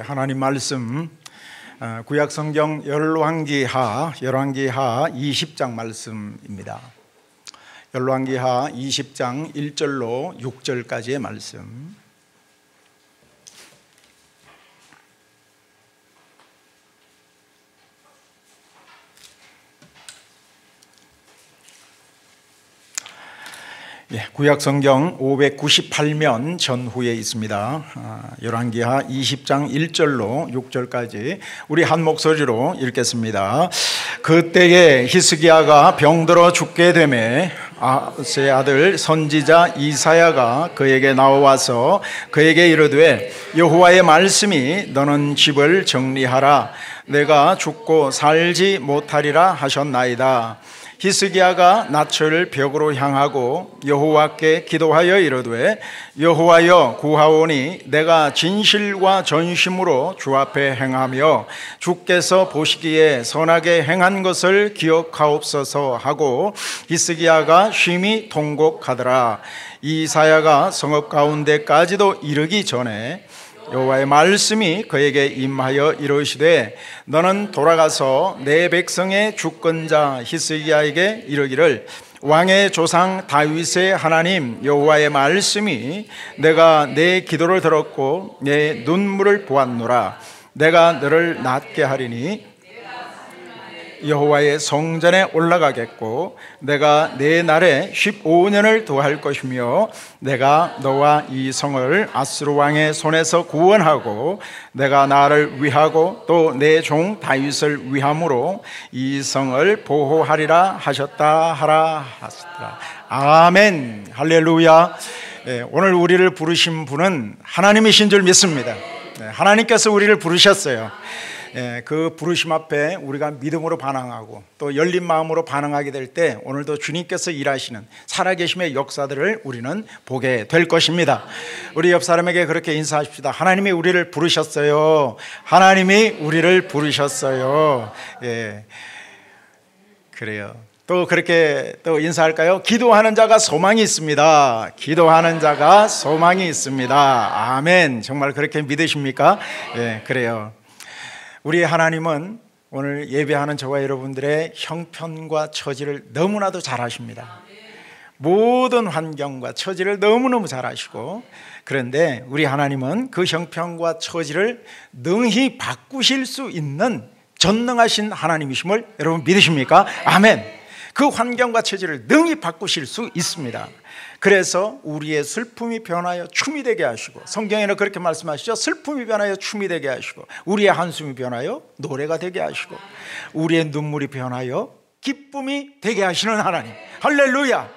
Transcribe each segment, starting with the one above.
하나님 말씀 구약 성경 열왕기하 20장 말씀입니다. 열왕기하 20장 1절로 6절까지의 말씀. 구약 성경 598면 전후에 있습니다. 열왕기하 20장 1절로 6절까지 우리 한 목소리로 읽겠습니다. 그때에 히스기야가 병들어 죽게 되매 아스의 아들 선지자 이사야가 그에게 나와서 그에게 이르되 여호와의 말씀이 너는 집을 정리하라 내가 죽고 살지 못하리라 하셨나이다. 히스기야가 낯을 벽으로 향하고 여호와께 기도하여 이르되 여호와여 구하오니 내가 진실과 전심으로 주 앞에 행하며 주께서 보시기에 선하게 행한 것을 기억하옵소서 하고 히스기야가 심히 통곡하더라. 이사야가 성읍 가운데까지도 이르기 전에 여호와의 말씀이 그에게 임하여 이르시되 너는 돌아가서 내 백성의 주권자 히스기야에게 이르기를 왕의 조상 다윗의 하나님 여호와의 말씀이 내가 내 기도를 들었고 내 눈물을 보았노라. 내가 너를 낫게 하리니 여호와의 성전에 올라가겠고 내가 내 날에 15년을 더할 것이며 내가 너와 이 성을 아수르 왕의 손에서 구원하고 내가 나를 위하고 또 내 종 다윗을 위함으로 이 성을 보호하리라 하셨다 하라 하셨더라. 아멘. 할렐루야. 오늘 우리를 부르신 분은 하나님이신 줄 믿습니다. 하나님께서 우리를 부르셨어요. 그 부르심 앞에 우리가 믿음으로 반응하고 또 열린 마음으로 반응하게 될 때 오늘도 주님께서 일하시는 살아계심의 역사들을 우리는 보게 될 것입니다. 우리 옆 사람에게 그렇게 인사하십시다. 하나님이 우리를 부르셨어요. 하나님이 우리를 부르셨어요. 그래요. 또 그렇게 또 인사할까요? 기도하는 자가 소망이 있습니다. 기도하는 자가 소망이 있습니다. 아멘. 정말 그렇게 믿으십니까? 그래요. 우리 하나님은 오늘 예배하는 저와 여러분들의 형편과 처지를 너무나도 잘 아십니다. 모든 환경과 처지를 너무너무 잘 아시고, 그런데 우리 하나님은 그 형편과 처지를 능히 바꾸실 수 있는 전능하신 하나님이심을 여러분 믿으십니까? 아멘. 그 환경과 처지를 능히 바꾸실 수 있습니다. 그래서 우리의 슬픔이 변하여 춤이 되게 하시고, 성경에는 그렇게 말씀하시죠. 슬픔이 변하여 춤이 되게 하시고, 우리의 한숨이 변하여 노래가 되게 하시고, 우리의 눈물이 변하여 기쁨이 되게 하시는 하나님. 할렐루야.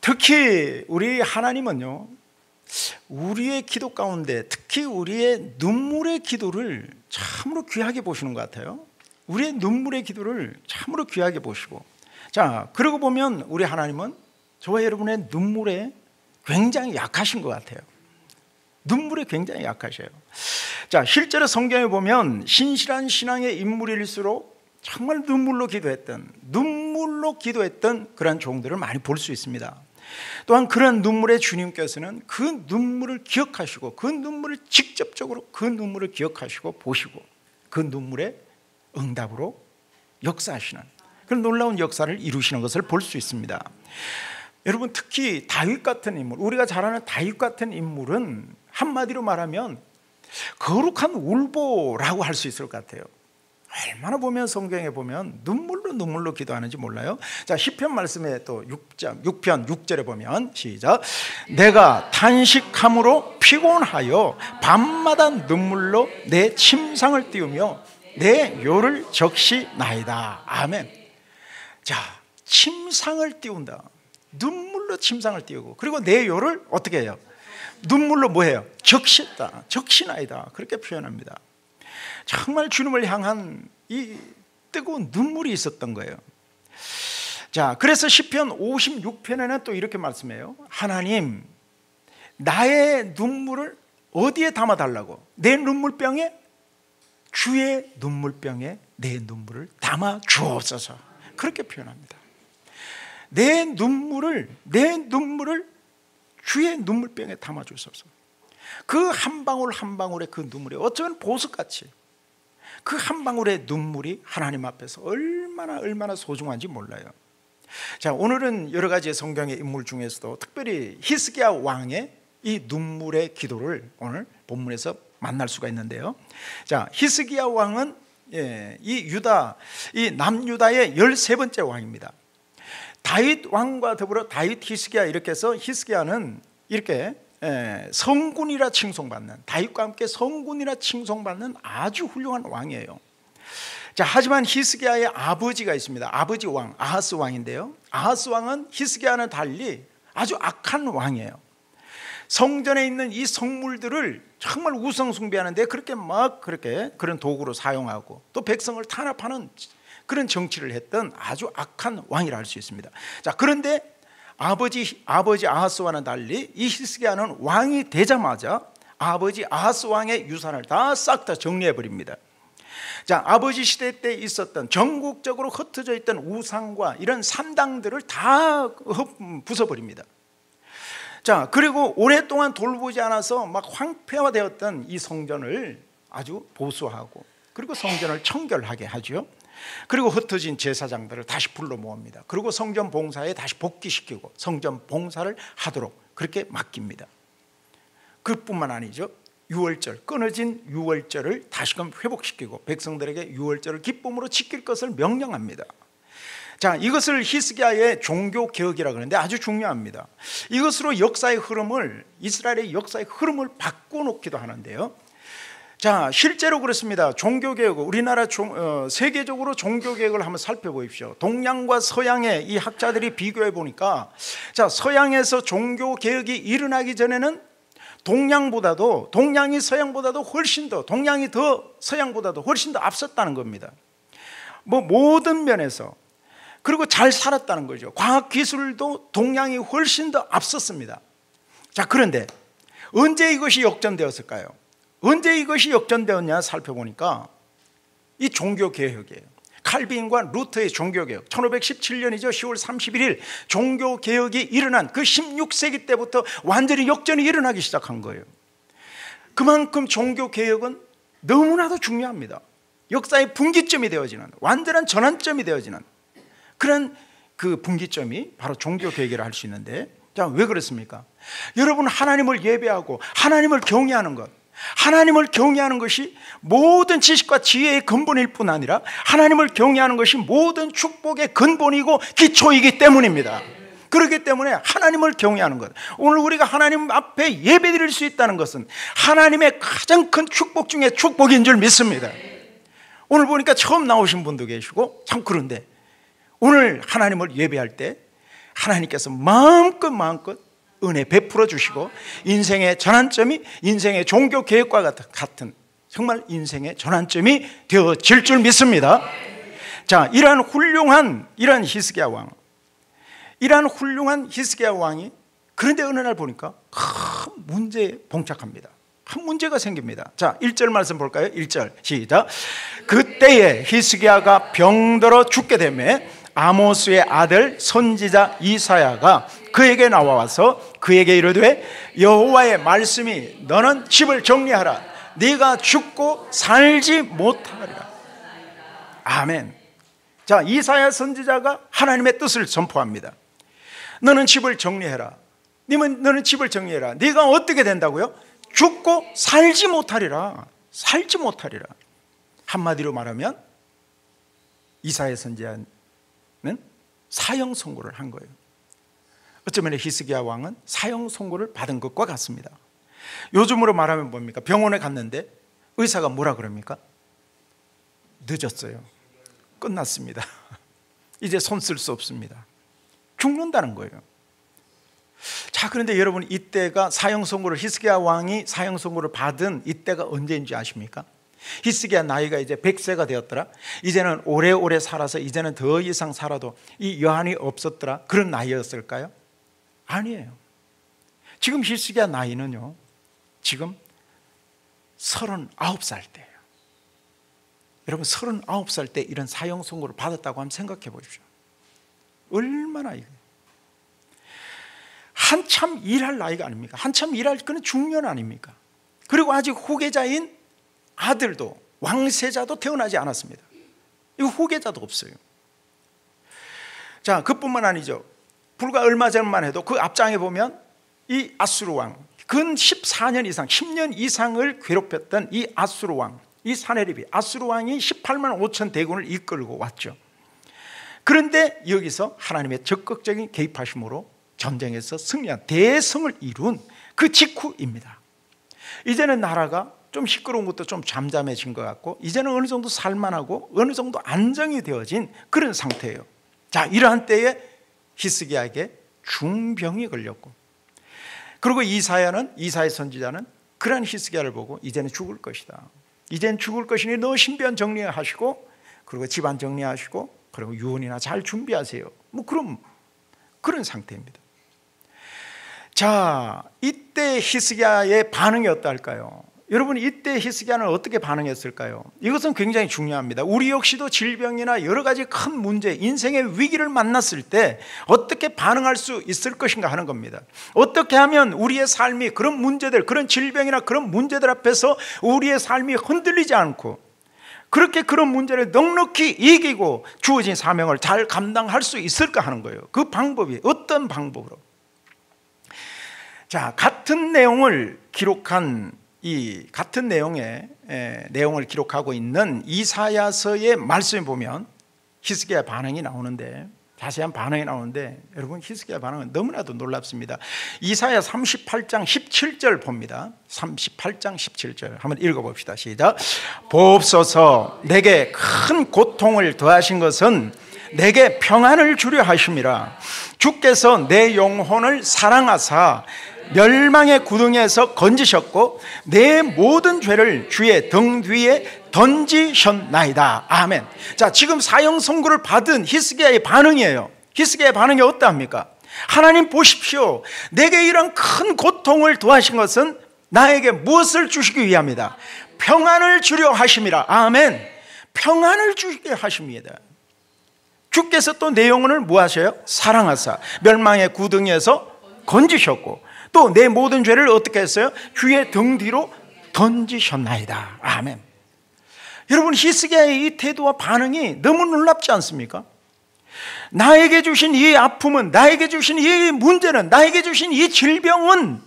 특히 우리 하나님은요, 우리의 기도 가운데 특히 우리의 눈물의 기도를 참으로 귀하게 보시는 것 같아요. 우리의 눈물의 기도를 참으로 귀하게 보시고, 자, 그러고 보면 우리 하나님은 저와 여러분의 눈물에 굉장히 약하신 것 같아요. 눈물에 굉장히 약하셔요. 자, 실제로 성경에 보면 신실한 신앙의 인물일수록 정말 눈물로 기도했던 그런 종들을 많이 볼 수 있습니다. 또한 그런 눈물의 주님께서는 그 눈물을 기억하시고, 그 눈물을 직접적으로 그 눈물을 기억하시고 보시고, 그 눈물의 응답으로 역사하시는 그런 놀라운 역사를 이루시는 것을 볼 수 있습니다. 여러분, 특히 다윗 같은 인물, 우리가 잘 아는 다윗 같은 인물은 한마디로 말하면 거룩한 울보라고 할 수 있을 것 같아요. 얼마나 보면 성경에 보면 눈물로 기도하는지 몰라요. 자, 시편 말씀에 또 6편 6절에 보면 시작. 내가 탄식함으로 피곤하여 밤마다 눈물로 내 침상을 띄우며 내 요를 적시나이다. 아멘. 자, 침상을 띄운다. 눈물로 침상을 띄우고, 그리고 내 요를 어떻게 해요? 눈물로 뭐해요? 적시다. 적시나이다. 그렇게 표현합니다. 정말 주님을 향한 이 뜨거운 눈물이 있었던 거예요. 자, 그래서 시편 56편에는 또 이렇게 말씀해요. 하나님, 나의 눈물을 어디에 담아달라고? 내 눈물병에? 주의 눈물병에 내 눈물을 담아 주옵소서. 그렇게 표현합니다. 내 눈물을 주의 눈물병에 담아 주옵소서. 그 한 방울 한 방울의 그 눈물이 어쩌면 보석같이, 그 한 방울의 눈물이 하나님 앞에서 얼마나 소중한지 몰라요. 자, 오늘은 여러 가지 성경의 인물 중에서도 특별히 히스기야 왕의 이 눈물의 기도를 오늘 본문에서 만날 수가 있는데요. 자, 히스기야 왕은 이 남유다의 13번째 왕입니다. 다윗 왕과 더불어 다윗 히스기야 이렇게 해서 히스기야는 이렇게 성군이라 칭송받는, 다윗과 함께 성군이라 칭송받는 아주 훌륭한 왕이에요. 자, 하지만 히스기야의 아버지가 있습니다. 아버지 왕 아하스 왕인데요, 아하스 왕은 히스기야와는 달리 아주 악한 왕이에요. 성전에 있는 이 성물들을 정말 우상 숭배하는데 그렇게 그런 도구로 사용하고 또 백성을 탄압하는 그런 정치를 했던 아주 악한 왕이라 할 수 있습니다. 자, 그런데 아버지 아하스와는 달리 이 히스기야는 왕이 되자마자 아버지 아하스 왕의 유산을 싹 다 정리해 버립니다. 자, 아버지 시대 때 있었던 전국적으로 흩어져 있던 우상과 이런 산당들을 다 부숴버립니다. 자, 그리고 오랫동안 돌보지 않아서 막 황폐화되었던 이 성전을 아주 보수하고, 그리고 성전을 청결하게 하죠. 그리고 흩어진 제사장들을 다시 불러 모읍니다. 그리고 성전 봉사에 다시 복귀시키고 성전 봉사를 하도록 그렇게 맡깁니다. 그뿐만 아니죠, 유월절, 끊어진 유월절을 다시금 회복시키고 백성들에게 유월절을 기쁨으로 지킬 것을 명령합니다. 자, 이것을 히스기야의 종교 개혁이라고 하는데 아주 중요합니다. 이것으로 역사의 흐름을, 이스라엘의 역사의 흐름을 바꿔놓기도 하는데요. 자, 실제로 그렇습니다. 종교개혁, 우리나라 세계적으로 종교개혁을 한번 살펴보십시오. 동양과 서양의 이 학자들이 비교해 보니까, 자, 서양에서 종교개혁이 일어나기 전에는 동양이 서양보다도 훨씬 더, 동양이 더 서양보다도 훨씬 더 앞섰다는 겁니다. 모든 면에서. 그리고 잘 살았다는 거죠. 과학기술도 동양이 훨씬 더 앞섰습니다. 자, 그런데 언제 이것이 역전되었을까요? 언제 이것이 역전되었냐 살펴보니까 이 종교개혁이에요. 칼빈과 루터의 종교개혁, 1517년이죠 10월 31일 종교개혁이 일어난 그 16세기 때부터 완전히 역전이 일어나기 시작한 거예요. 그만큼 종교개혁은 너무나도 중요합니다. 역사의 분기점이 되어지는, 완전한 전환점이 되어지는 그런 그 분기점이 바로 종교개혁이라 할 수 있는데, 자, 왜 그렇습니까? 여러분, 하나님을 예배하고 하나님을 경외하는 것, 하나님을 경외하는 것이 모든 지식과 지혜의 근본일 뿐 아니라 하나님을 경외하는 것이 모든 축복의 근본이고 기초이기 때문입니다. 그렇기 때문에 하나님을 경외하는 것, 오늘 우리가 하나님 앞에 예배드릴 수 있다는 것은 하나님의 가장 큰 축복 중에 축복인 줄 믿습니다. 오늘 보니까 처음 나오신 분도 계시고, 참 그런데 오늘 하나님을 예배할 때 하나님께서 마음껏 은혜 베풀어 주시고 인생의 전환점이, 인생의 종교 계획과 같은 정말 인생의 전환점이 되어질 줄 믿습니다. 자, 이러한 훌륭한 히스기야 왕이 그런데 어느 날 보니까 큰 문제에 봉착합니다. 한 문제가 생깁니다. 자, 1절 말씀 볼까요? 1절 시작. 그때에 히스기야가 병들어 죽게 되매 아모스의 아들 선지자 이사야가 그에게 나와서 그에게 이르되 여호와의 말씀이 너는 집을 정리하라, 네가 죽고 살지 못하리라. 아멘. 자, 이사야 선지자가 하나님의 뜻을 선포합니다. 너는 집을 정리해라. 너는 집을 정리해라. 네가 어떻게 된다고요? 죽고 살지 못하리라. 살지 못하리라. 한마디로 말하면 이사야 선지자는 사형 선고를 한 거예요. 어쩌면 히스기야 왕은 사형 선고를 받은 것과 같습니다. 요즘으로 말하면 뭡니까? 병원에 갔는데 의사가 뭐라 그럽니까? 늦었어요. 끝났습니다. 이제 손 쓸 수 없습니다. 죽는다는 거예요. 자, 그런데 여러분, 이때가 사형 선고를, 히스기야 왕이 사형 선고를 받은 이때가 언제인지 아십니까? 히스기야 나이가 이제 100세가 되었더라. 이제는 오래오래 살아서 이제는 더 이상 살아도 이 여한이 없었더라. 그런 나이였을까요? 아니에요. 지금 히스기야 나이는요, 지금 39살 때예요. 여러분, 39살 때 이런 사형 선고를 받았다고 한번 생각해 보십시오. 얼마나 이거 한참 일할 나이가 아닙니까? 한참 일할 그런 중년 아닙니까? 그리고 아직 후계자인 아들도, 왕세자도 태어나지 않았습니다. 이거 후계자도 없어요. 자, 그뿐만 아니죠. 불과 얼마 전만 해도 그 앞장에 보면 이 아수르 왕, 근 14년 이상 10년 이상을 괴롭혔던 이 아수르 왕, 이 사네립이, 아수르 왕이 18만 5천 대군을 이끌고 왔죠. 그런데 여기서 하나님의 적극적인 개입하심으로 전쟁에서 승리한, 대성을 이룬 그 직후입니다. 이제는 나라가 좀 시끄러운 것도 좀 잠잠해진 것 같고, 이제는 어느 정도 살만하고 어느 정도 안정이 되어진 그런 상태예요. 자, 이러한 때에 히스기야에게 중병이 걸렸고, 그리고 이사야 선지자는 그러한 히스기야를 보고 이제는 죽을 것이다, 이제는 죽을 것이니 너 신변 정리하시고, 그리고 집안 정리하시고, 그리고 유언이나 잘 준비하세요, 뭐 그런 상태입니다. 자, 이때 히스기야의 반응이 어떨까요? 여러분, 이때 히스기야는 어떻게 반응했을까요? 이것은 굉장히 중요합니다. 우리 역시도 질병이나 여러 가지 큰 문제, 인생의 위기를 만났을 때 어떻게 반응할 수 있을 것인가 하는 겁니다. 어떻게 하면 우리의 삶이 그런 문제들, 그런 질병이나 그런 문제들 앞에서 우리의 삶이 흔들리지 않고, 그렇게 그런 문제를 넉넉히 이기고 주어진 사명을 잘 감당할 수 있을까 하는 거예요. 그 방법이 어떤 방법으로? 자, 같은 내용을 기록한 이 같은 내용의 내용을 기록하고 있는 이사야서의 말씀에 보면 히스기야 반응이 나오는데, 자세한 반응이 나오는데, 여러분, 히스기야 반응은 너무나도 놀랍습니다. 이사야 38장 17절 봅니다. 38장 17절 한번 읽어봅시다. 시작. 보옵소서, 내게 큰 고통을 더하신 것은 내게 평안을 주려 하심이라. 주께서 내 영혼을 사랑하사 멸망의 구덩이에서 건지셨고 내 모든 죄를 주의 등 뒤에 던지셨나이다. 아멘. 자, 지금 사형 선고를 받은 히스기야의 반응이에요. 히스기야의 반응이 어떠합니까? 하나님 보십시오, 내게 이런 큰 고통을 더하신 것은 나에게 무엇을 주시기 위함이다? 평안을 주려 하심이라. 아멘. 평안을 주시게 하십니다. 주께서 또 내 영혼을 뭐 하셔요? 사랑하사 멸망의 구덩이에서 건지셨고 또 내 모든 죄를 어떻게 했어요? 주의 등 뒤로 던지셨나이다. 아멘. 여러분, 히스기야의 이 태도와 반응이 너무 놀랍지 않습니까? 나에게 주신 이 아픔은, 나에게 주신 이 문제는, 나에게 주신 이 질병은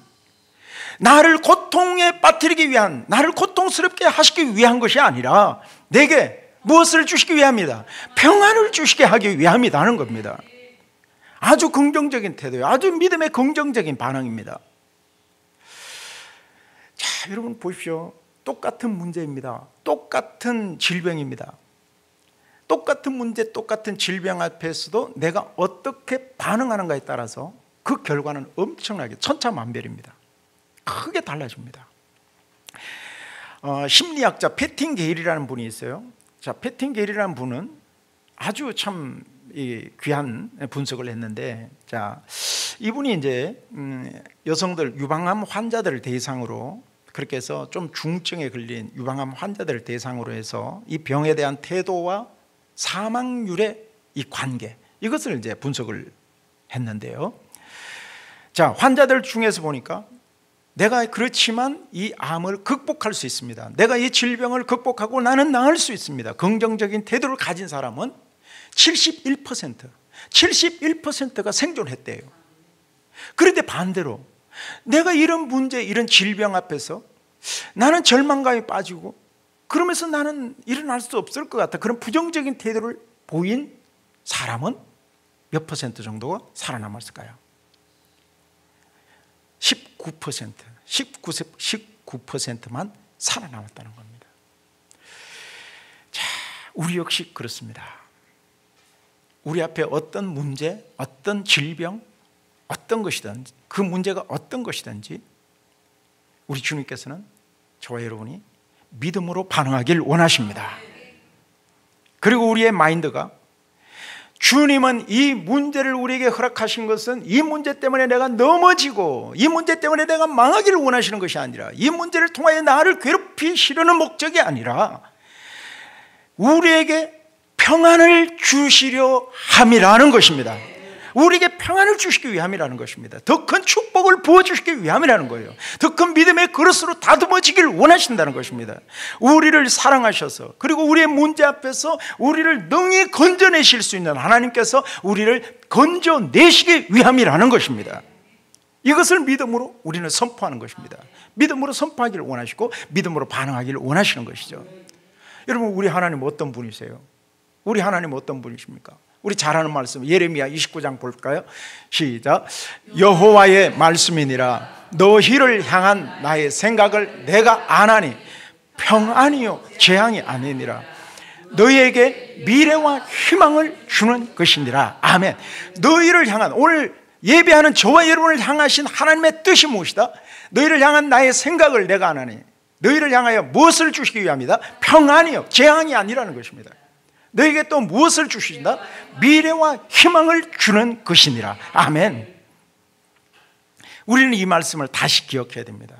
나를 고통에 빠뜨리기 위한, 나를 고통스럽게 하시기 위한 것이 아니라 내게 무엇을 주시기 위함이다? 평안을 주시게 하기 위함이다 하는 겁니다. 아주 긍정적인 태도예요. 아주 믿음의 긍정적인 반응입니다. 자, 여러분 보십시오. 똑같은 문제입니다. 똑같은 질병입니다. 똑같은 문제, 똑같은 질병 앞에서도 내가 어떻게 반응하는가에 따라서 그 결과는 엄청나게 천차만별입니다. 크게 달라집니다. 심리학자 패틴 게일이라는 분이 있어요. 자, 패틴 게일이라는 분은 아주 참 귀한 분석을 했는데, 자, 이분이 이제 여성들, 유방암 환자들을 대상으로, 그렇게 해서 좀 중증에 걸린 유방암 환자들을 대상으로 해서 이 병에 대한 태도와 사망률의 이 관계, 이것을 이제 분석을 했는데요. 자, 환자들 중에서 보니까 내가 그렇지만 이 암을 극복할 수 있습니다, 내가 이 질병을 극복하고 나는 나을 수 있습니다, 긍정적인 태도를 가진 사람은 71%가 생존했대요. 그런데 반대로 내가 이런 문제, 이런 질병 앞에서 나는 절망감에 빠지고 그러면서 나는 일어날 수 없을 것 같다, 그런 부정적인 태도를 보인 사람은 몇 퍼센트 정도가 살아남았을까요? 19%만 살아남았다는 겁니다. 자, 우리 역시 그렇습니다. 우리 앞에 어떤 문제, 어떤 질병, 어떤 것이든지, 그 문제가 어떤 것이든지 우리 주님께서는 저와 여러분이 믿음으로 반응하길 원하십니다. 그리고 우리의 마인드가, 주님은 이 문제를 우리에게 허락하신 것은 이 문제 때문에 내가 넘어지고 이 문제 때문에 내가 망하기를 원하시는 것이 아니라, 이 문제를 통하여 나를 괴롭히시려는 목적이 아니라 우리에게 평안을 주시려 함이라는 것입니다. 우리에게 평안을 주시기 위함이라는 것입니다. 더 큰 축복을 부어주시기 위함이라는 거예요. 더 큰 믿음의 그릇으로 다듬어지길 원하신다는 것입니다. 우리를 사랑하셔서, 그리고 우리의 문제 앞에서 우리를 능히 건져내실 수 있는 하나님께서 우리를 건져내시기 위함이라는 것입니다. 이것을 믿음으로 우리는 선포하는 것입니다. 믿음으로 선포하기를 원하시고 믿음으로 반응하기를 원하시는 것이죠. 여러분, 우리 하나님 어떤 분이세요? 우리 하나님 어떤 분이십니까? 우리 잘 아는 말씀, 예레미야 29장 볼까요? 시작. 여호와의 말씀이니라. 너희를 향한 나의 생각을 내가 아나니 평안이요 재앙이 아니니라. 너희에게 미래와 희망을 주는 것이니라. 아멘. 너희를 향한, 오늘 예배하는 저와 여러분을 향하신 하나님의 뜻이 무엇이다? 너희를 향한 나의 생각을 내가 아나니, 너희를 향하여 무엇을 주시기 위함이다? 평안이요 재앙이 아니라는 것입니다. 너희에게 또 무엇을 주신다? 미래와 희망을 주는 것이니라. 아멘. 우리는 이 말씀을 다시 기억해야 됩니다.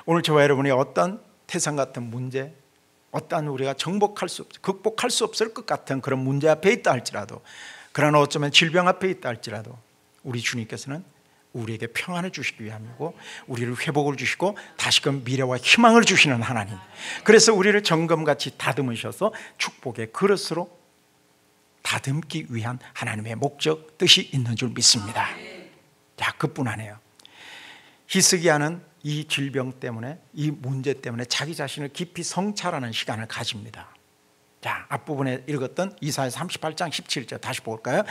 오늘 저와 여러분이 어떤 태산 같은 문제, 어떠한 우리가 극복할 수 없을 것 같은 그런 문제 앞에 있다 할지라도, 그러나 어쩌면 질병 앞에 있다 할지라도 우리 주님께서는 우리에게 평안을 주시기 위함이고 우리를 회복을 주시고 다시금 미래와 희망을 주시는 하나님, 그래서 우리를 정금같이 다듬으셔서 축복의 그릇으로 다듬기 위한 하나님의 목적, 뜻이 있는 줄 믿습니다. 자, 그뿐 아니에요. 히스기야는 이 질병 때문에, 이 문제 때문에 자기 자신을 깊이 성찰하는 시간을 가집니다. 자, 앞부분에 읽었던 이사야 38장 17절 다시 볼까요?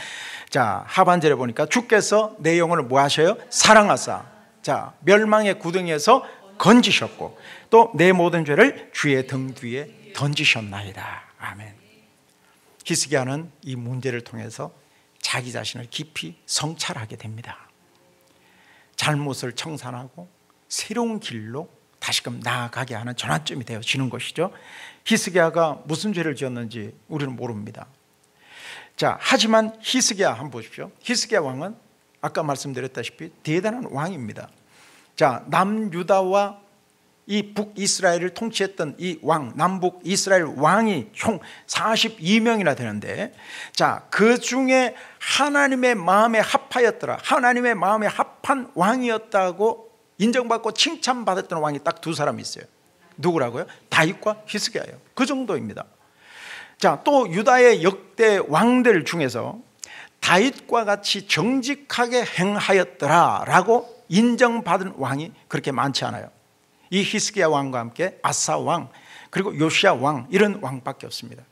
자, 하반절에 보니까 주께서 내 영혼을 뭐 하셔요? 사랑하사, 자, 멸망의 구덩이에서 건지셨고 또 내 모든 죄를 주의 등 뒤에 던지셨나이다. 아멘. 히스기야는 이 문제를 통해서 자기 자신을 깊이 성찰하게 됩니다. 잘못을 청산하고 새로운 길로 다시금 나아가게 하는 전환점이 되어지는 것이죠. 히스기야가 무슨 죄를 지었는지 우리는 모릅니다. 자, 하지만 히스기야 한번 보십시오. 히스기야 왕은 아까 말씀드렸다시피 대단한 왕입니다. 자, 남유다와 이 북이스라엘을 통치했던 이 왕, 남북 이스라엘 왕이 총 42명이나 되는데, 자, 그 중에 하나님의 마음에 합하였더라, 하나님의 마음에 합한 왕이었다고 인정받고 칭찬받았던 왕이 딱 두 사람이 있어요. 누구라고요? 다윗과 히스기야예요. 그 정도입니다. 자, 또 유다의 역대 왕들 중에서 다윗과 같이 정직하게 행하였더라라고 인정받은 왕이 그렇게 많지 않아요. 이 히스기야 왕과 함께 아사 왕, 그리고 요시야 왕, 이런 왕밖에 없습니다.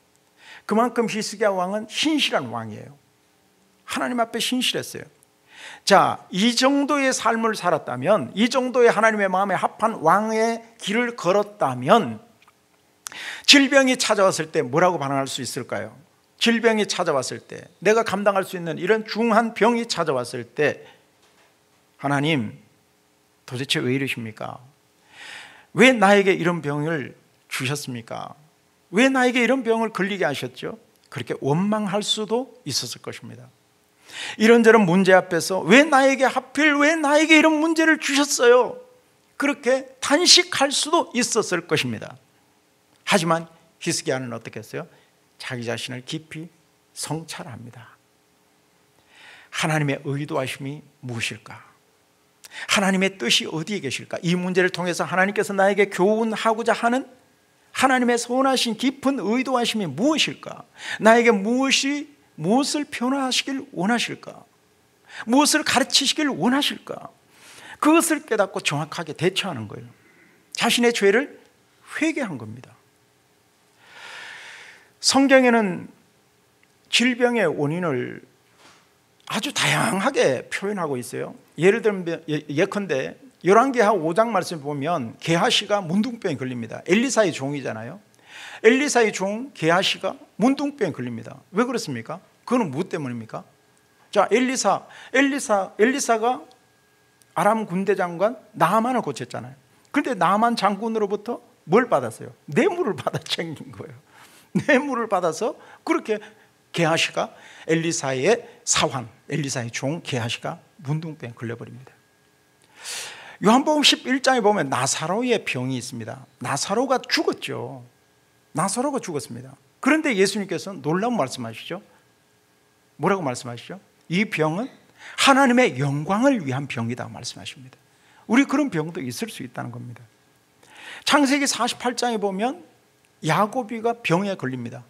그만큼 히스기야 왕은 신실한 왕이에요. 하나님 앞에 신실했어요. 자, 이 정도의 삶을 살았다면, 이 정도의 하나님의 마음에 합한 왕의 길을 걸었다면 질병이 찾아왔을 때 뭐라고 반응할 수 있을까요? 질병이 찾아왔을 때, 내가 감당할 수 있는 이런 중한 병이 찾아왔을 때, 하나님 도대체 왜 이러십니까? 왜 나에게 이런 병을 주셨습니까? 왜 나에게 이런 병을 걸리게 하셨죠? 그렇게 원망할 수도 있었을 것입니다. 이런저런 문제 앞에서 왜 나에게 하필, 왜 나에게 이런 문제를 주셨어요? 그렇게 탄식할 수도 있었을 것입니다. 하지만 히스기야는 어떻게 했어요? 자기 자신을 깊이 성찰합니다. 하나님의 의도하심이 무엇일까? 하나님의 뜻이 어디에 계실까? 이 문제를 통해서 하나님께서 나에게 교훈하고자 하는 하나님의 선하신 깊은 의도하심이 무엇일까? 나에게 무엇을 변화하시길 원하실까? 무엇을 가르치시길 원하실까? 그것을 깨닫고 정확하게 대처하는 거예요. 자신의 죄를 회개한 겁니다. 성경에는 질병의 원인을 아주 다양하게 표현하고 있어요. 예를 들면 예컨대 열왕기하 5장 말씀 보면 게하시가 문둥병에 걸립니다. 엘리사의 종이잖아요. 엘리사의 종 게하시가 문둥병에 걸립니다. 왜 그렇습니까? 그거는 무엇 때문입니까? 자, 엘리사가 아람 군대 장관 나아만을 고쳤잖아요. 그런데 나아만 장군으로부터 뭘 받았어요? 뇌물을 받아 챙긴 거예요. 뇌물을 받아서 그렇게 게하시가 엘리사의 사환, 엘리사의 종 게하시가 문둥병에 걸려버립니다. 요한복음 11장에 보면 나사로의 병이 있습니다. 나사로가 죽었죠. 나사로가 죽었습니다. 그런데 예수님께서 놀라운 말씀하시죠. 뭐라고 말씀하시죠? 이 병은 하나님의 영광을 위한 병이다 말씀하십니다. 우리 그런 병도 있을 수 있다는 겁니다. 창세기 48장에 보면 야곱이가 병에 걸립니다.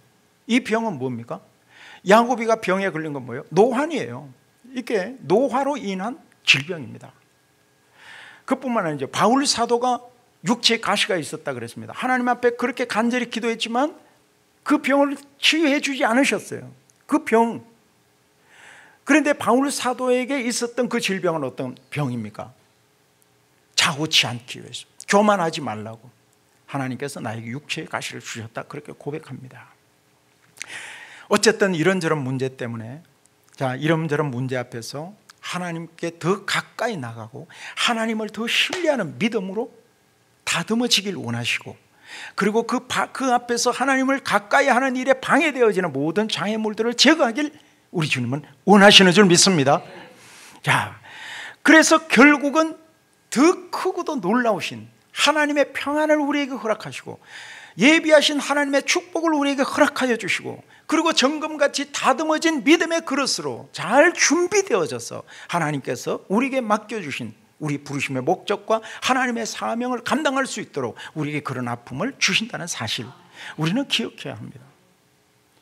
이 병은 뭡니까? 야곱이가 병에 걸린 건 뭐예요? 노환이에요. 이게 노화로 인한 질병입니다. 그뿐만 아니죠. 바울 사도가 육체에 가시가 있었다 그랬습니다. 하나님 앞에 그렇게 간절히 기도했지만 그 병을 치유해 주지 않으셨어요. 그 병. 그런데 바울 사도에게 있었던 그 질병은 어떤 병입니까? 자고치 않기 위해서, 교만하지 말라고 하나님께서 나에게 육체의 가시를 주셨다, 그렇게 고백합니다. 어쨌든 이런저런 문제 때문에, 자, 이런저런 문제 앞에서 하나님께 더 가까이 나가고 하나님을 더 신뢰하는 믿음으로 다듬어지길 원하시고, 그리고 그 앞에서 하나님을 가까이 하는 일에 방해되어지는 모든 장애물들을 제거하길 우리 주님은 원하시는 줄 믿습니다. 자, 그래서 결국은 더 크고도 놀라우신 하나님의 평안을 우리에게 허락하시고, 예비하신 하나님의 축복을 우리에게 허락하여 주시고, 그리고 정금같이 다듬어진 믿음의 그릇으로 잘 준비되어져서 하나님께서 우리에게 맡겨주신 우리 부르심의 목적과 하나님의 사명을 감당할 수 있도록 우리에게 그런 아픔을 주신다는 사실, 우리는 기억해야 합니다.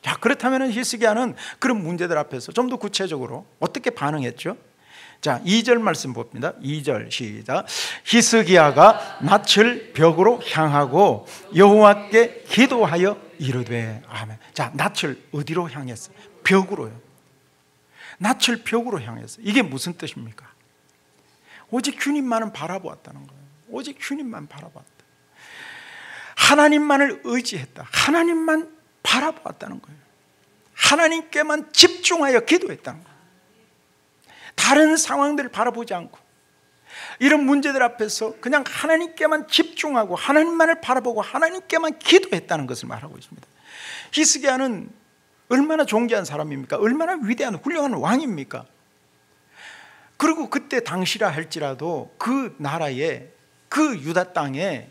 자, 그렇다면 히스기야는 그런 문제들 앞에서 좀 더 구체적으로 어떻게 반응했죠? 자, 2절 말씀 봅니다. 2절 시작. 히스기야가 낯을 벽으로 향하고 여호와께 기도하여 이르되. 아멘. 자, 낯을 어디로 향했어? 벽으로요. 낯을 벽으로 향했어. 이게 무슨 뜻입니까? 오직 주님만은 바라보았다는 거예요. 오직 주님만 바라보았다. 하나님만을 의지했다. 하나님만 바라보았다는 거예요. 하나님께만 집중하여 기도했다는 거예요. 다른 상황들을 바라보지 않고, 이런 문제들 앞에서 그냥 하나님께만 집중하고 하나님만을 바라보고 하나님께만 기도했다는 것을 말하고 있습니다. 히스기야는 얼마나 존귀한 사람입니까? 얼마나 위대한 훌륭한 왕입니까? 그리고 그때 당시라 할지라도 그 나라에, 그 유다 땅에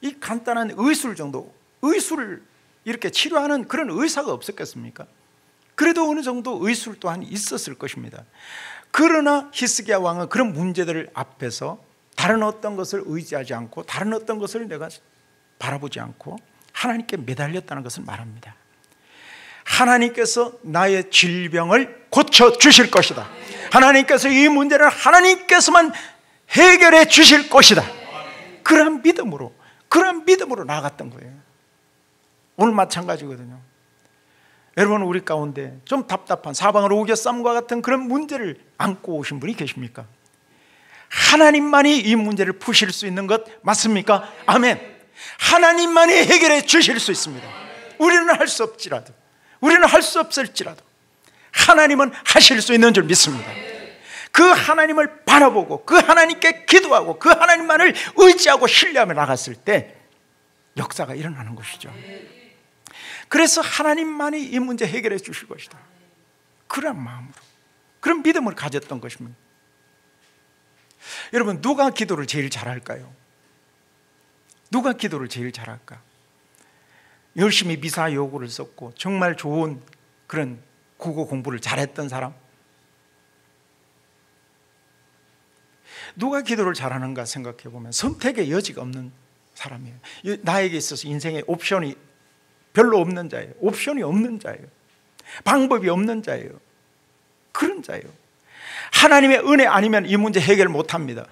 이 간단한 의술 정도, 의술을 이렇게 치료하는 그런 의사가 없었겠습니까? 그래도 어느 정도 의술 또한 있었을 것입니다. 그러나 히스기야 왕은 그런 문제들 앞에서 다른 어떤 것을 의지하지 않고, 다른 어떤 것을 내가 바라보지 않고 하나님께 매달렸다는 것을 말합니다. 하나님께서 나의 질병을 고쳐주실 것이다. 하나님께서 이 문제를 하나님께서만 해결해 주실 것이다. 그런 믿음으로 나아갔던 거예요. 오늘 마찬가지거든요. 여러분, 우리 가운데 좀 답답한 사방을 오겨쌈과 같은 그런 문제를 안고 오신 분이 계십니까? 하나님만이 이 문제를 푸실 수 있는 것 맞습니까? 아멘. 하나님만이 해결해 주실 수 있습니다. 우리는 할 수 없지라도, 우리는 할 수 없을지라도 하나님은 하실 수 있는 줄 믿습니다. 그 하나님을 바라보고 그 하나님께 기도하고 그 하나님만을 의지하고 신뢰하며 나갔을 때 역사가 일어나는 것이죠. 그래서 하나님만이 이 문제 해결해 주실 것이다, 그런 마음으로, 그런 믿음을 가졌던 것입니다. 여러분, 누가 기도를 제일 잘할까요? 누가 기도를 제일 잘할까? 열심히 미사 요구를 썼고 정말 좋은 그런 국어 공부를 잘했던 사람? 누가 기도를 잘하는가 생각해 보면 선택의 여지가 없는 사람이에요. 나에게 있어서 인생의 옵션이 별로 없는 자예요. 옵션이 없는 자예요. 방법이 없는 자예요. 그런 자예요. 하나님의 은혜 아니면 이 문제 해결 못합니다.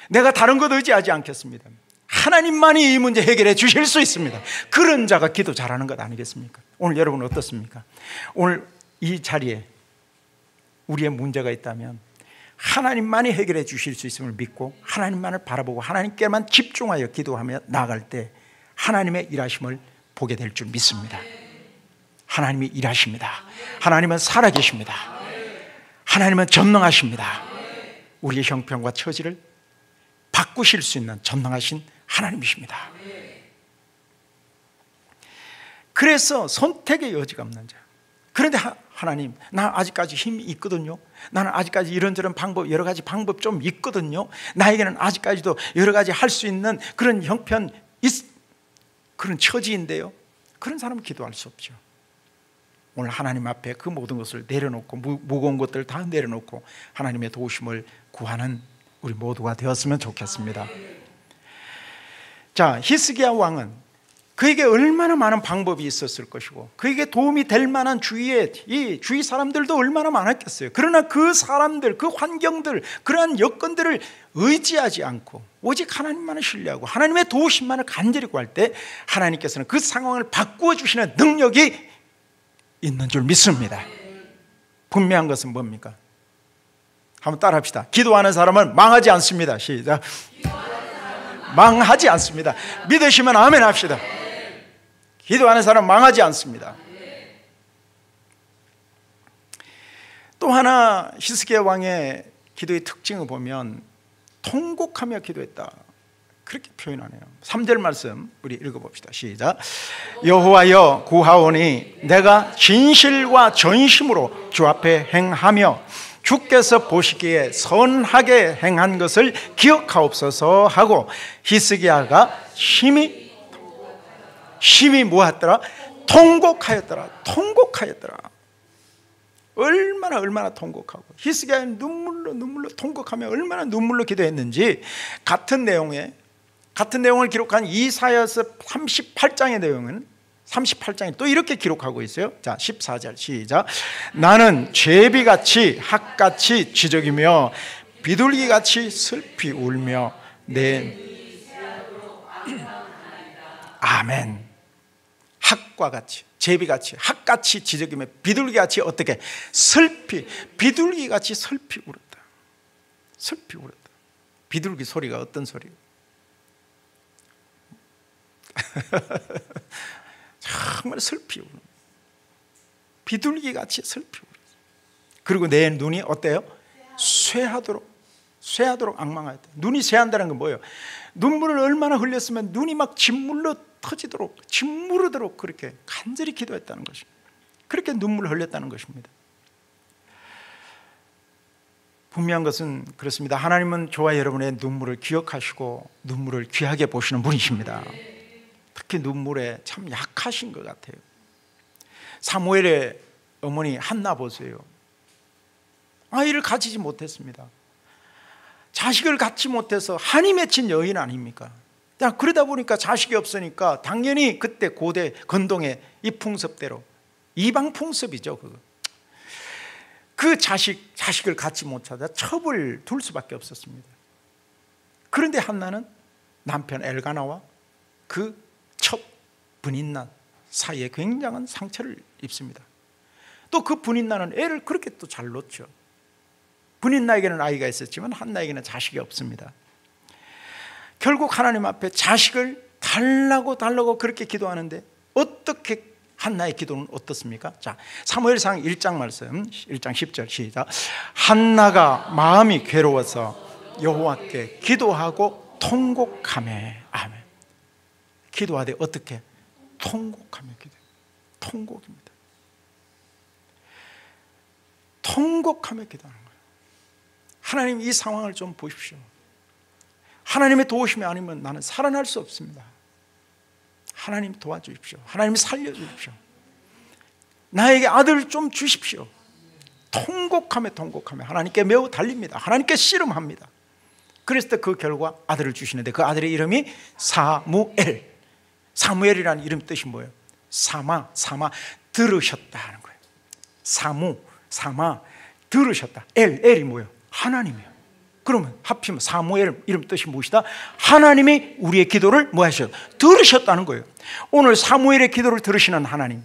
내가 다른 것 의지하지 않겠습니다. 하나님만이 이 문제 해결해 주실 수 있습니다. 그런 자가 기도 잘하는 것 아니겠습니까? 오늘 여러분 어떻습니까? 오늘 이 자리에 우리의 문제가 있다면 하나님만이 해결해 주실 수 있음을 믿고 하나님만을 바라보고 하나님께만 집중하여 기도하며 나아갈 때 하나님의 일하심을 보게 될 줄 믿습니다. 하나님이 일하십니다. 하나님은 살아계십니다. 하나님은 전능하십니다. 우리의 형편과 처지를 바꾸실 수 있는 전능하신 하나님이십니다. 그래서 선택의 여지가 없는 자. 그런데 하나님, 나 아직까지 힘이 있거든요. 나는 아직까지 이런저런 방법, 여러 가지 방법 좀 있거든요. 나에게는 아직까지도 여러 가지 할 수 있는 그런 형편, 그런 처지인데요. 그런 사람은 기도할 수 없죠. 오늘 하나님 앞에 그 모든 것을 내려놓고 무거운 것들을 다 내려놓고 하나님의 도우심을 구하는 우리 모두가 되었으면 좋겠습니다. 자, 히스기야 왕은 그에게 얼마나 많은 방법이 있었을 것이고 그에게 도움이 될 만한 이 주위 사람들도 얼마나 많았겠어요. 그러나 그 사람들, 그 환경들, 그러한 여건들을 의지하지 않고 오직 하나님만을 신뢰하고 하나님의 도우심만을 간절히 구할 때 하나님께서는 그 상황을 바꾸어 주시는 능력이 있는 줄 믿습니다. 분명한 것은 뭡니까? 한번 따라합시다. 기도하는 사람은 망하지 않습니다. 시작. 망하지 않습니다. 믿으시면 아멘 합시다. 기도하는 사람 망하지 않습니다. 또 하나 히스기야 왕의 기도의 특징을 보면 통곡하며 기도했다, 그렇게 표현하네요. 3절 말씀 우리 읽어봅시다. 시작. 여호와여 구하오니 내가 진실과 전심으로 주 앞에 행하며 주께서 보시기에 선하게 행한 것을 기억하옵소서 하고 히스기야가 심히 뭐하더라? 통곡하였더라. 얼마나 통곡하고 히스기야는 눈물로 통곡하며 얼마나 눈물로 기도했는지 같은 내용을 기록한 이사야서 38장의 내용은 38장에 또 이렇게 기록하고 있어요. 자, 14절 시작. 나는 제비같이 학같이 지저귀며 비둘기같이 슬피 울며 아멘. 학과 같이, 제비같이, 학같이 지저귀며 비둘기같이 어떻게 비둘기같이 슬피 울었다. 비둘기 소리가 어떤 소리예요? 정말 슬피 우는, 비둘기같이 슬피 우는. 그리고 내 눈이 어때요? 쇠하도록 앙망하였다. 눈이 쇠한다는 건 뭐예요? 눈물을 얼마나 흘렸으면 눈이 막 진물로 터지도록, 짓무르도록 그렇게 간절히 기도했다는 것입니다. 그렇게 눈물을 흘렸다는 것입니다. 분명한 것은 그렇습니다. 하나님은 저와 여러분의 눈물을 기억하시고 눈물을 귀하게 보시는 분이십니다. 특히 눈물에 참 약하신 것 같아요. 사무엘의 어머니 한나 보세요. 아이를 가지지 못했습니다. 자식을 갖지 못해서 한이 맺힌 여인 아닙니까? 그러다 보니까 자식이 없으니까 당연히 그때 고대 건동의 이 풍습대로, 이방 풍습이죠. 그 자식을 갖지 못하다 첩을 둘 수밖에 없었습니다. 그런데 한나는 남편 엘가나와 그 첩 분인난 사이에 굉장한 상처를 입습니다. 또 그 분인난은 애를 그렇게 또 잘 놓죠. 분인나에게는 아이가 있었지만 한나에게는 자식이 없습니다. 결국 하나님 앞에 자식을 달라고 그렇게 기도하는데 어떻게 한나의 기도는 어떻습니까? 자, 사무엘상 1장 말씀 1장 10절 시작. 한나가 마음이 괴로워서 여호와께 기도하고 통곡하매. 아멘. 기도하되 어떻게? 통곡하며 기도해요. 통곡입니다. 통곡하며 기도하는 거예요. 하나님, 이 상황을 좀 보십시오. 하나님의 도우심이 아니면 나는 살아날 수 없습니다. 하나님 도와주십시오. 하나님 살려주십시오. 나에게 아들 좀 주십시오. 통곡하며 하나님께 매우 달립니다. 하나님께 씨름합니다. 그랬을 때 그 결과 아들을 주시는데 그 아들의 이름이 사무엘. 사무엘이라는 이름 뜻이 뭐예요? 사마 들으셨다 하는 거예요. 사마 들으셨다. 엘이 뭐예요? 하나님이에요. 그러면 하필이면 사무엘 이름 뜻이 무엇이다? 하나님이 우리의 기도를 뭐 하셔요? 들으셨다는 거예요. 오늘 사무엘의 기도를 들으시는 하나님,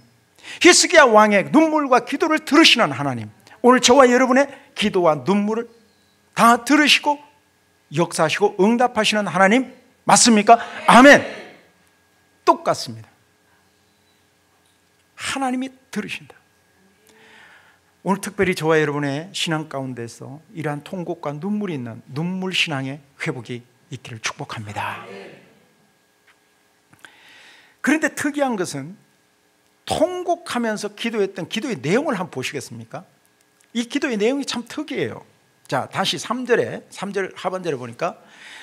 히스기야 왕의 눈물과 기도를 들으시는 하나님, 오늘 저와 여러분의 기도와 눈물을 다 들으시고 역사하시고 응답하시는 하나님 맞습니까? 아멘. 똑같습니다. 하나님이 들으신다. 오늘 특별히 저와 여러분의 신앙 가운데서 이러한 통곡과 눈물이 있는 눈물 신앙의 회복이 있기를 축복합니다. 그런데 특이한 것은 통곡하면서 기도했던 기도의 내용을 한번 보시겠습니까? 이 기도의 내용이 참 특이해요. 자, 다시 3절 하반절에 보니까,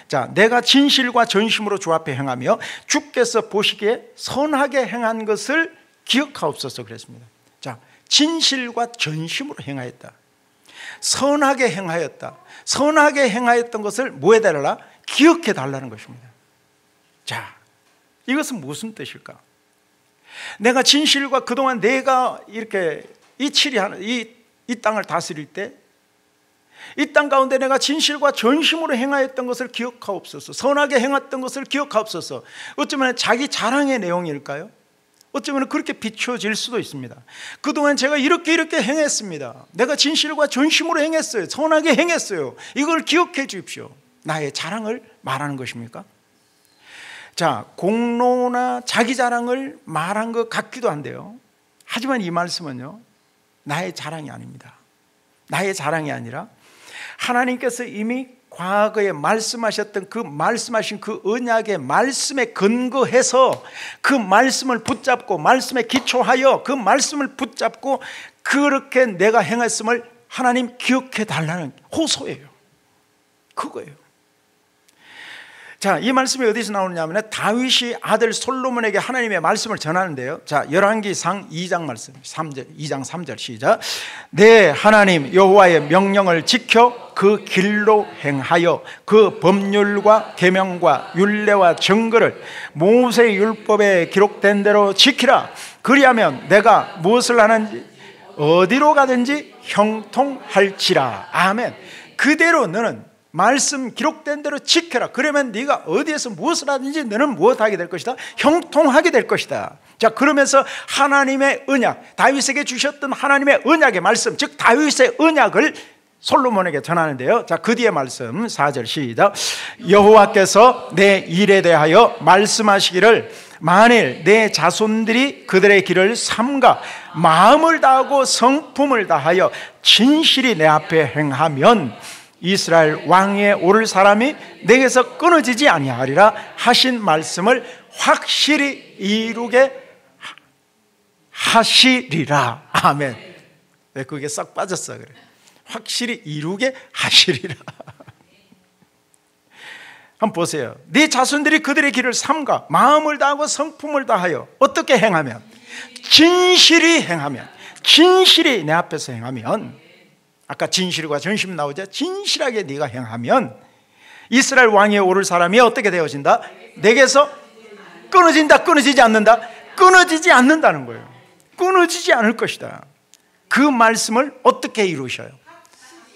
자, 내가 진실과 전심으로 주 앞에 행하며 주께서 보시기에 선하게 행한 것을 기억하옵소서 그랬습니다. 자, 진실과 전심으로 행하였다. 선하게 행하였다. 선하게 행하였던 것을 뭐 해달라? 기억해 달라는 것입니다. 자, 이것은 무슨 뜻일까? 내가 진실과 그동안 내가 이렇게 이 땅을 다스릴 때 이 땅 가운데 내가 진실과 전심으로 행하였던 것을 기억하옵소서. 선하게 행했던 것을 기억하옵소서. 어쩌면 자기 자랑의 내용일까요? 어쩌면 그렇게 비춰질 수도 있습니다. 그동안 제가 이렇게 행했습니다. 내가 진실과 전심으로 행했어요. 선하게 행했어요. 이걸 기억해 주십시오. 나의 자랑을 말하는 것입니까? 자, 공로나 자기 자랑을 말한 것 같기도 한데요, 하지만 이 말씀은요, 나의 자랑이 아닙니다. 나의 자랑이 아니라 하나님께서 이미 과거에 말씀하셨던 그 말씀하신 그 언약의 말씀에 근거해서 그 말씀을 붙잡고 말씀에 기초하여 그 말씀을 붙잡고 그렇게 내가 행했음을 하나님 기억해 달라는 호소예요. 그거예요. 자, 이 말씀이 어디서 나오느냐 하면 다윗이 아들 솔로몬에게 하나님의 말씀을 전하는데요. 자, 열왕기상 2장 말씀 2장 3절 시작. 내 하나님 여호와의 명령을 지켜 그 길로 행하여 그 법률과 계명과 율례와 정거를 모세의 율법에 기록된 대로 지키라. 그리하면 내가 무엇을 하는지 어디로 가든지 형통할지라. 아멘. 그대로 너는 말씀 기록된 대로 지켜라. 그러면 네가 어디에서 무엇을 하든지 너는 무엇하게 될 것이다? 형통하게 될 것이다. 자, 그러면서 하나님의 언약, 다윗에게 주셨던 하나님의 언약의 말씀, 즉 다윗의 언약을 솔로몬에게 전하는데요. 자, 그 뒤에 말씀 4절 시작. 여호와께서 내 일에 대하여 말씀하시기를 만일 내 자손들이 그들의 길을 삼가 마음을 다하고 성품을 다하여 진실이 내 앞에 행하면 이스라엘 왕위에 오를 사람이 내게서 끊어지지 아니하리라 하신 말씀을 확실히 이루게 하시리라. 아멘. 왜 그게 싹 빠졌어? 그래. 확실히 이루게 하시리라. 한번 보세요. 네 자손들이 그들의 길을 삼가 마음을 다하고 성품을 다하여 어떻게 행하면? 진실이 행하면, 진실이 내 앞에서 행하면, 아까 진실과 전심 나오죠. 진실하게 네가 행하면 이스라엘 왕위에 오를 사람이 어떻게 되어진다? 내게서 끊어진다? 끊어지지 않는다? 끊어지지 않는다는 거예요. 끊어지지 않을 것이다. 그 말씀을 어떻게 이루셔요?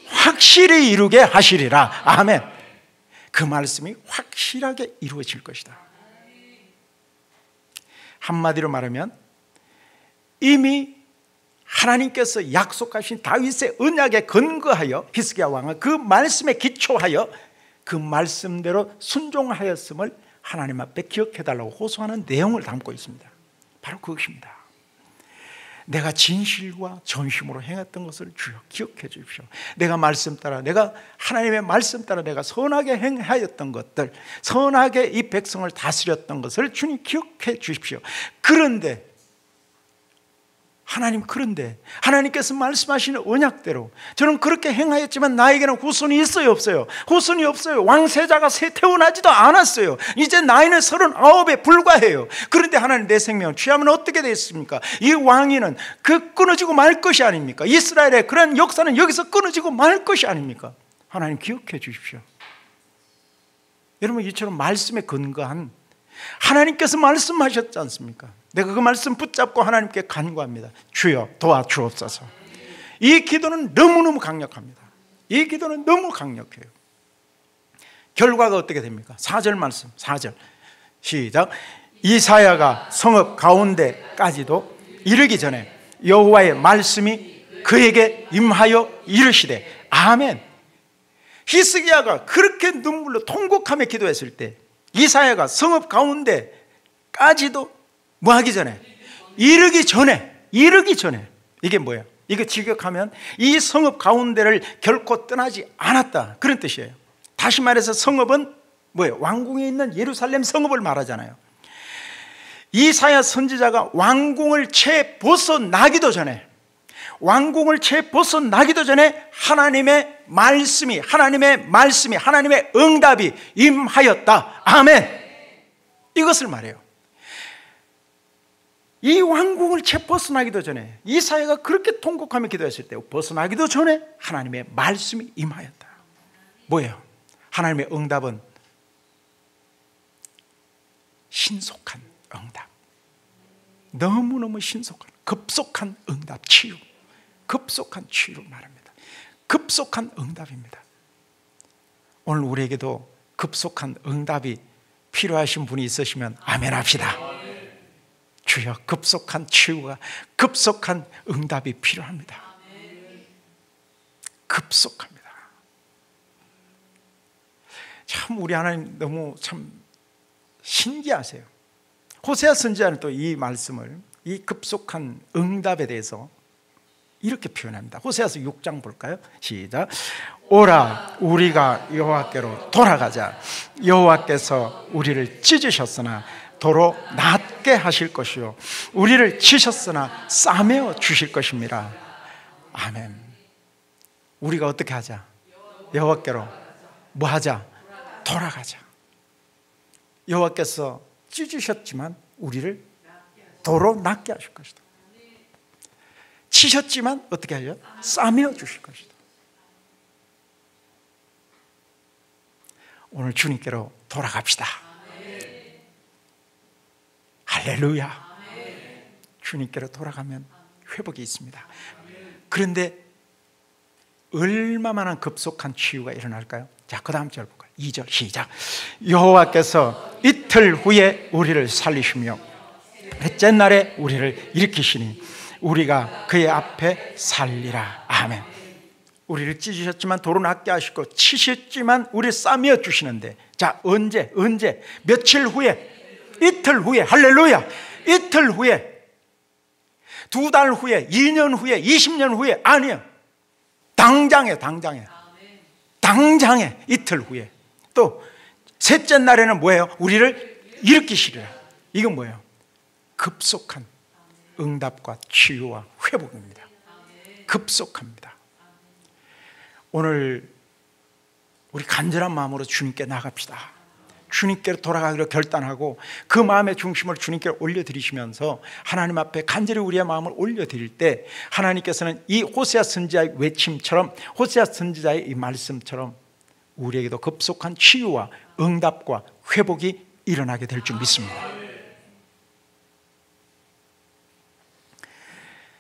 확실히 이루게 하시리라. 아멘. 그 말씀이 확실하게 이루어질 것이다. 한마디로 말하면 이미 하나님께서 약속하신 다윗의 언약에 근거하여 히스기야 왕은 그 말씀에 기초하여 그 말씀대로 순종하였음을 하나님 앞에 기억해달라고 호소하는 내용을 담고 있습니다. 바로 그것입니다. 내가 진실과 전심으로 행했던 것을 주여 기억해 주십시오. 내가 말씀 따라, 내가 하나님의 말씀 따라 내가 선하게 행하였던 것들, 선하게 이 백성을 다스렸던 것을 주님 기억해 주십시오. 그런데 하나님께서 말씀하시는 언약대로 저는 그렇게 행하였지만 나에게는 후손이 있어요, 없어요? 후손이 없어요. 왕세자가 태어나지도 않았어요. 이제 나이는 39에 불과해요. 그런데 하나님 내 생명을 취하면 어떻게 됐습니까? 이 왕위는 끊어지고 말 것이 아닙니까? 이스라엘의 그런 역사는 여기서 끊어지고 말 것이 아닙니까? 하나님 기억해 주십시오. 여러분, 이처럼 말씀에 근거한 하나님께서 말씀하셨지 않습니까? 내가 그 말씀 붙잡고 하나님께 간구합니다. 주여 도와주옵소서. 이 기도는 너무너무 강력합니다. 이 기도는 너무 강력해요. 결과가 어떻게 됩니까? 4절 말씀, 4절 시작. 이사야가 성읍 가운데까지도 이르기 전에 여호와의 말씀이 그에게 임하여 이르시되. 아멘. 히스기야가 그렇게 눈물로 통곡하며 기도했을 때 이사야가 성읍 가운데까지도 뭐 하기 전에? 이르기 전에. 이게 뭐예요? 이거 직역하면 이 성읍 가운데를 결코 떠나지 않았다, 그런 뜻이에요. 다시 말해서 성읍은 뭐예요? 왕궁에 있는 예루살렘 성읍을 말하잖아요. 이사야 선지자가 왕궁을 채 벗어나기도 전에, 하나님의 말씀이, 하나님의 응답이 임하였다. 아멘. 이것을 말해요. 이 왕궁을 채 벗어나기도 전에, 이사야가 그렇게 통곡하며 기도했을 때 벗어나기도 전에 하나님의 말씀이 임하였다. 뭐예요? 하나님의 응답은 신속한 응답, 너무너무 신속한, 급속한 응답, 치유, 급속한 치유를 말합니다. 급속한 응답입니다. 오늘 우리에게도 급속한 응답이 필요하신 분이 있으시면 아멘 합시다. 주여, 급속한 치유가, 급속한 응답이 필요합니다. 급속합니다. 참 우리 하나님 너무 참 신기하세요. 호세아 선지자는 또 이 말씀을, 이 급속한 응답에 대해서 이렇게 표현합니다. 호세아서 6장 볼까요? 시작. 오라, 우리가 여호와께로 돌아가자. 여호와께서 우리를 찢으셨으나 도로 낫게 하실 것이요, 우리를 치셨으나 싸매어 주실 것입니다. 아멘. 우리가 어떻게 하자? 여호와께로 뭐 하자? 돌아가자. 여호와께서 찢으셨지만 우리를 도로 낫게 하실 것이다. 치셨지만 어떻게 하죠? 싸매어 주실 것이다. 오늘 주님께로 돌아갑시다. 할렐루야. 주님께로 돌아가면 회복이 있습니다. 그런데 얼마만한 급속한 치유가 일어날까요? 자, 그 다음 절 볼까요? 2절 시작. 여호와께서 이틀 후에 우리를 살리시며 넷째 날에 우리를 일으키시니 우리가 그의 앞에 살리라. 아멘. 우리를 찢으셨지만 도로 낫게 하시고 치셨지만 우리를 싸매어 주시는데, 자, 언제 며칠 후에? 이틀 후에. 할렐루야. 이틀 후에, 2달 후에, 2년 후에, 20년 후에 아니에요. 당장에 이틀 후에. 또 셋째 날에는 뭐예요? 우리를 일으키시리라. 이건 뭐예요? 급속한 응답과 치유와 회복입니다. 급속합니다. 오늘 우리 간절한 마음으로 주님께 나갑시다. 주님께로 돌아가기로 결단하고 그 마음의 중심을 주님께 올려드리시면서 하나님 앞에 간절히 우리의 마음을 올려드릴 때 하나님께서는 이 호세아 선지자의 외침처럼, 호세아 선지자의 이 말씀처럼 우리에게도 급속한 치유와 응답과 회복이 일어나게 될 줄 믿습니다.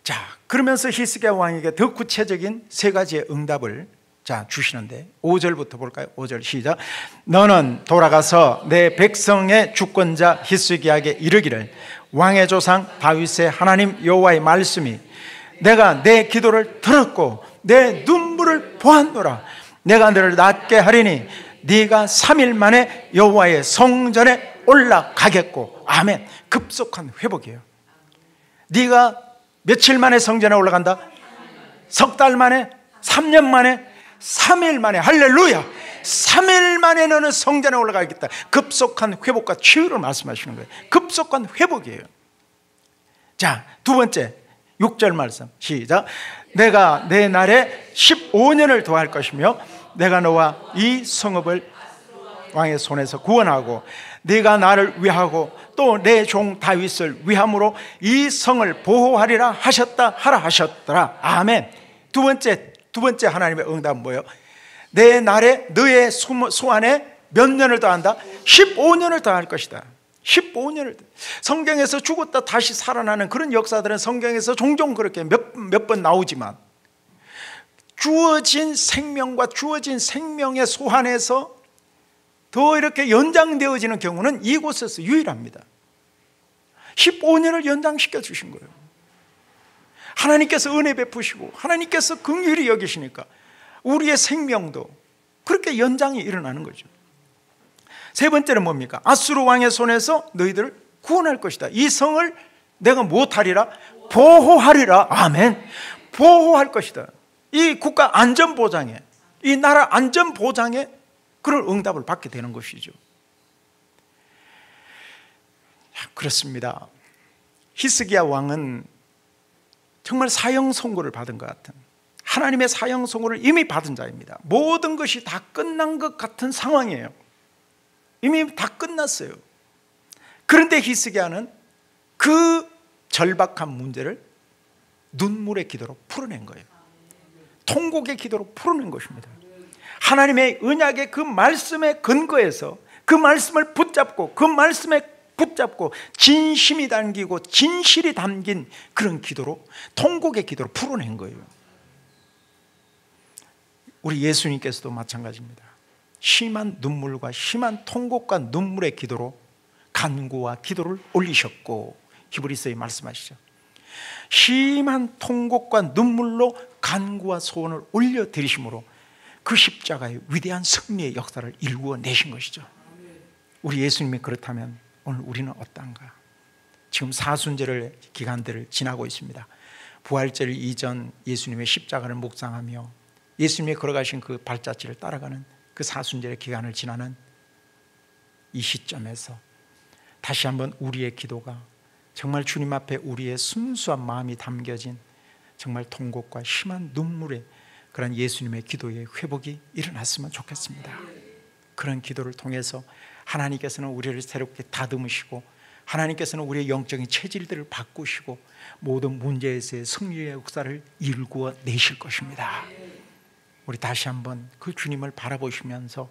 자, 그러면서 히스기야 왕에게 더 구체적인 세 가지의 응답을 주시는데 5절부터 볼까요? 5절 시작. 너는 돌아가서 내 백성의 주권자 히스기야에게 이르기를, 왕의 조상 다윗의 하나님 여호와의 말씀이 내가 내 기도를 들었고 내 눈물을 보았노라. 내가 너를 낫게 하리니 네가 3일 만에 여호와의 성전에 올라가겠고. 아멘. 급속한 회복이에요. 네가 며칠 만에 성전에 올라간다? 석 달 만에? 3년 만에? 3일 만에. 할렐루야. 3일 만에 너는 성전에 올라가겠다. 급속한 회복과 치유를 말씀하시는 거예요. 급속한 회복이에요. 자, 두 번째 6절 말씀 시작. 내가 내 날에 15년을 더할 것이며 내가 너와 이 성읍을 왕의 손에서 구원하고 네가 나를 위하고 또 내 종 다윗을 위함으로 이 성을 보호하리라 하셨더라. 아멘. 두 번째 하나님의 응답은 뭐예요? 내 날에 너의 소안에 몇 년을 더한다? 15년을 더할 것이다. 15년을. 성경에서 죽었다 다시 살아나는 그런 역사들은 성경에서 종종 그렇게 몇 번 나오지만 주어진 생명과 주어진 생명의 소환에서 더 이렇게 연장되어지는 경우는 이곳에서 유일합니다. 15년을 연장시켜 주신 거예요. 하나님께서 은혜 베푸시고 하나님께서 긍휼히 여기시니까 우리의 생명도 그렇게 연장이 일어나는 거죠. 세 번째는 뭡니까? 아수르 왕의 손에서 너희들을 구원할 것이다. 이 성을 내가 못하리라? 보호하리라. 아멘. 보호할 것이다. 이 국가 안전보장에, 이 나라 안전보장에 그런 응답을 받게 되는 것이죠. 그렇습니다. 히스기야 왕은 정말 사형 선고를 받은 것 같은, 하나님의 사형 선고를 이미 받은 자입니다. 모든 것이 다 끝난 것 같은 상황이에요. 이미 다 끝났어요. 그런데 히스기야는 그 절박한 문제를 눈물의 기도로 풀어낸 거예요. 통곡의 기도로 풀어낸 것입니다. 하나님의 언약의 그 말씀에 근거해서 그 말씀을 붙잡고 그 말씀에 붙잡고 진심이 담기고 진실이 담긴 그런 기도로, 통곡의 기도로 풀어낸 거예요. 우리 예수님께서도 마찬가지입니다. 심한 눈물과 심한 통곡과 눈물의 기도로 간구와 기도를 올리셨고, 히브리서에 말씀하시죠. 심한 통곡과 눈물로 간구와 소원을 올려드리심으로 그 십자가의 위대한 승리의 역사를 이루어내신 것이죠. 우리 예수님이 그렇다면 오늘 우리는 어떤가? 지금 사순절 기간들을 지나고 있습니다. 부활절 이전 예수님의 십자가를 묵상하며 예수님이 걸어가신 그 발자취를 따라가는 그 사순절의 기간을 지나는 이 시점에서 다시 한번 우리의 기도가 정말 주님 앞에 우리의 순수한 마음이 담겨진 정말 통곡과 심한 눈물의 그런 예수님의 기도의 회복이 일어났으면 좋겠습니다. 그런 기도를 통해서 하나님께서는 우리를 새롭게 다듬으시고, 하나님께서는 우리의 영적인 체질들을 바꾸시고 모든 문제에서의 승리의 역사를 일구어 내실 것입니다. 우리 다시 한번 그 주님을 바라보시면서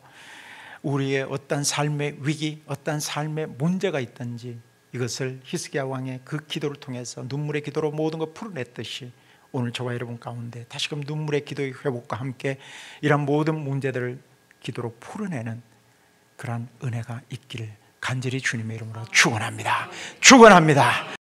우리의 어떤 삶의 위기, 어떤 삶의 문제가 있든지 이것을 히스기야 왕의 그 기도를 통해서 눈물의 기도로 모든 걸 풀어냈듯이 오늘 저와 여러분 가운데 다시금 눈물의 기도의 회복과 함께 이런 모든 문제들을 기도로 풀어내는 그러한 은혜가 있기를 간절히 주님의 이름으로 축원합니다. 축원합니다.